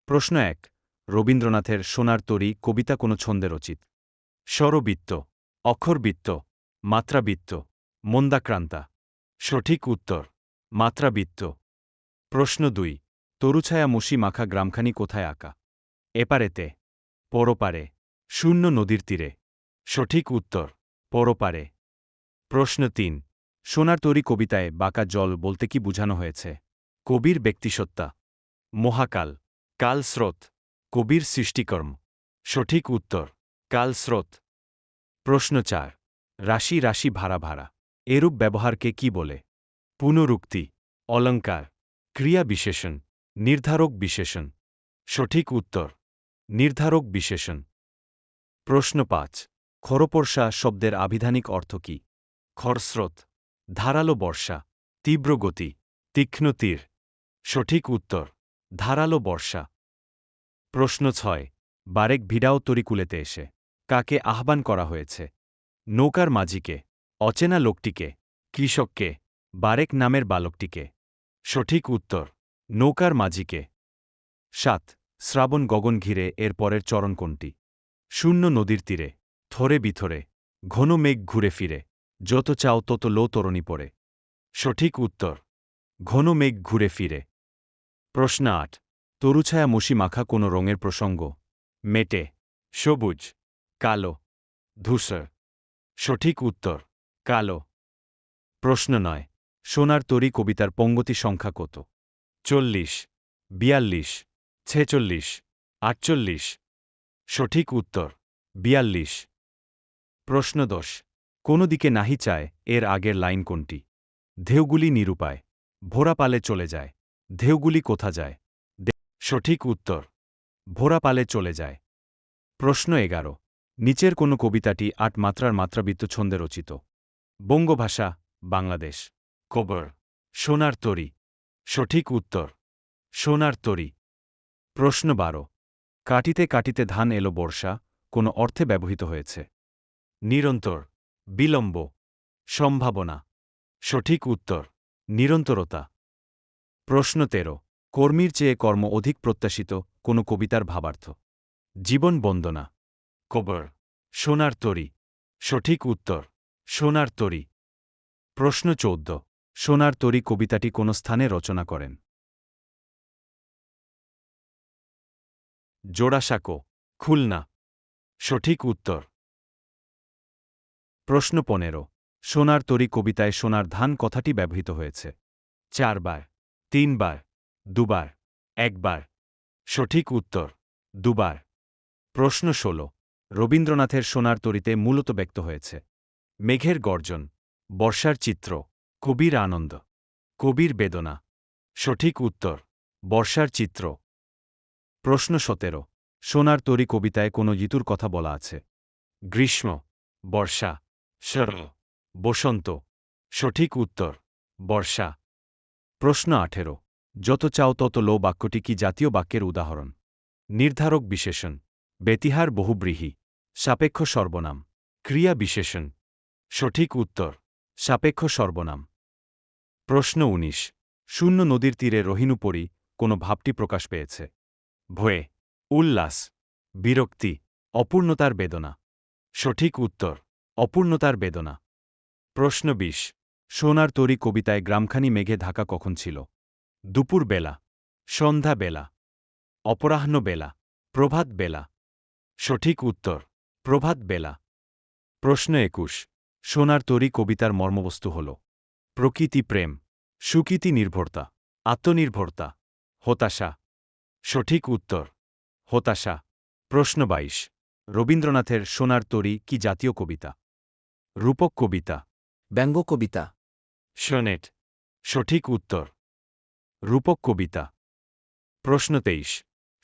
প্রশ্ন ১ রবীন্দ্রনাথের সোনার তরী কবিতা কোন ছন্দে রচিত? স্বরবৃত্ত, অক্ষরবৃত্ত, মাত্রাবৃত্ত, মন্দাক্রান্তা। সঠিক উত্তর মাত্রাবৃত্ত। প্রশ্ন ২ তরুছায়া মসি মাখা গ্রামখানি কোথায় আঁকা? এপারেতে, পরপারে, শূন্য নদীর তীরে। সঠিক উত্তর পরপারে। প্রশ্ন ৩ সোনার তরী কবিতায় বাঁকা জল বলতে কি বোঝানো হয়েছে? কবির ব্যক্তিসত্তা, মহাকাল, কালস্রোত, কবির সৃষ্টিকর্ম। সঠিক উত্তর কালস্রোত। প্রশ্ন ৪ রাশি রাশি ভাড়া ভাড়া এরূপ ব্যবহারকে কি বলে? পুনরুক্তি, অলঙ্কার, ক্রিয়া বিশেষণ, নির্ধারক বিশেষণ। সঠিক উত্তর নির্ধারক বিশেষণ। প্রশ্ন ৫ খরপর্ষা শব্দের আভিধানিক অর্থ কি? খরস্রোত, ধারালো বর্ষা, তীব্র গতি, তীক্ষ্ণ তীর। সঠিক উত্তর ধারালো বর্ষা। প্রশ্ন ৬ বারেক ভিড়াও তরিকুলেতে এসে কাকে আহ্বান করা হয়েছে? নৌকার মাঝিকে, অচেনা লোকটিকে, কৃষককে, বারেক নামের বালকটিকে। সঠিক উত্তর নৌকার মাঝিকে। ৭ শ্রাবণ গগন ঘিরে এর পরের চরণ কোনটি? শূন্য নদীর তীরে, থরে বিথরে, ঘন মেঘ ঘুরে ফিরে, যত চাও তত লো তরণী পড়ে। সঠিক উত্তর ঘন মেঘ ঘুরে ফিরে। প্রশ্ন ৮ তরুছায়া মসি মাখা কোন রঙের প্রসঙ্গ? মেটে, সবুজ, কালো, ধূসর। সঠিক উত্তর কালো। প্রশ্ন ৯ সোনার তরী কবিতার পঙ্গতি সংখ্যা কত? ৪০, ৪২, ৪৬, ৪৮। সঠিক উত্তর ৪২। প্রশ্ন ১০ কোন দিকে নাহি চায় এর আগের লাইন কোনটি? ঢেউগুলি নিরুপায়, ভোরা পালে চলে যায়, ঢেউগুলি কোথা যায়? সঠিক উত্তর ভোরা পালে চলে যায়। প্রশ্ন ১১ নিচের কোন কবিতাটি ৮ মাত্রার মাত্রাবৃত্ত ছন্দে রচিত? বঙ্গভাষা, বাংলাদেশ। কবর, সোনার তরী। সঠিক উত্তর সোনার তরী। প্রশ্ন ১২ কাটিতে কাটিতে ধান এলো বর্ষা কোন অর্থে ব্যবহৃত হয়েছে? নিরন্তর, বিলম্ব, সম্ভাবনা। সঠিক উত্তর নিরন্তরতা। প্রশ্ন ১৩ কর্মীর চেয়ে কর্ম অধিক প্রত্যাশিত কোন কবিতার ভাবার্থ? জীবন বন্দনা। কবর, সোনার তরী। সঠিক উত্তর সোনার তরী। প্রশ্ন ১৪ সোনার তরী কবিতাটি কোন স্থানে রচনা করেন? জোড়াসাঁকো, খুলনা। সঠিক উত্তর। প্রশ্ন ১৫ সোনার তরী কবিতায় সোনার ধান কথাটি ব্যবহৃত হয়েছে? ৪ বার, ৩ বার, ২ বার, ১ বার। সঠিক উত্তর ২ বার। প্রশ্ন ১৬ রবীন্দ্রনাথের সোনার তরীতে মূলত ব্যক্ত হয়েছে? মেঘের গর্জন, বর্ষার চিত্র, কবির আনন্দ, কবির বেদনা। সঠিক উত্তর বর্ষার চিত্র। প্রশ্ন ১৭ সোনার তরী কবিতায় কোন ঋতুর কথা বলা আছে? গ্রীষ্ম, বর্ষা, শরৎ, বসন্ত। সঠিক উত্তর বর্ষা। প্রশ্ন ১৮ যত চাও তত লো বাক্যটি কি জাতীয় বাক্যের উদাহরণ? নির্ধারক বিশেষণ, ব্যতিহার বহুব্রীহি, সাপেক্ষ সর্বনাম, ক্রিয়া বিশেষণ। সঠিক উত্তর সাপেক্ষ সর্বনাম। প্রশ্ন ১৯ শূন্য নদীর তীরে রহিনুপরি কোন ভাবটি প্রকাশ পেয়েছে? ভয়ে, উল্লাস, বিরক্তি, অপূর্ণতার বেদনা। সঠিক উত্তর অপূর্ণতার বেদনা। প্রশ্ন ২০ সোনার তরী কবিতায় গ্রামখানি মেঘে ঢাকা কখন ছিল? দুপুর বেলা, সন্ধ্যা বেলা, অপরাহ্ন বেলা, প্রভাত বেলা। সঠিক উত্তর প্রভাত বেলা। প্রশ্ন ২১ সোনার তরী কবিতার মর্মবস্তু হল? প্রকৃতি প্রেম, সুকৃতি নির্ভরতা, আত্মনির্ভরতা, হতাশা। সঠিক উত্তর হতাশা। প্রশ্ন ২২ রবীন্দ্রনাথের সোনার তরী কি জাতীয় কবিতা? রূপক কবিতা, ব্যঙ্গ কবিতা, সনেট। সঠিক উত্তর রূপক কবিতা। প্রশ্ন ২৩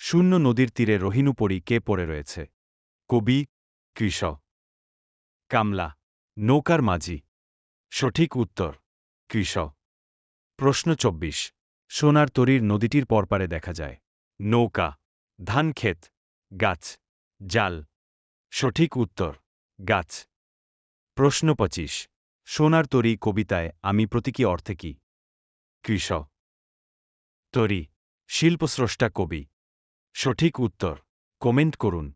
শূন্য নদীর তীরে রহিনুপরি কে পড়ে রয়েছে? কবি, কৃষক, কামলা, নৌকার মাঝি। সঠিক উত্তর কৃষক। প্রশ্ন ২৪ সোনার তরীর নদীটির পরপারে দেখা যায়? নৌকা, ধানক্ষেত, গাছ, জাল। সঠিক উত্তর গাছ। প্রশ্ন ২৫ সোনার তরী কবিতায় আমি প্রতীকী অর্থে কি? কৃষক, তরী, শিল্পস্রষ্টা কবি। সঠিক উত্তর কমেন্ট করুন।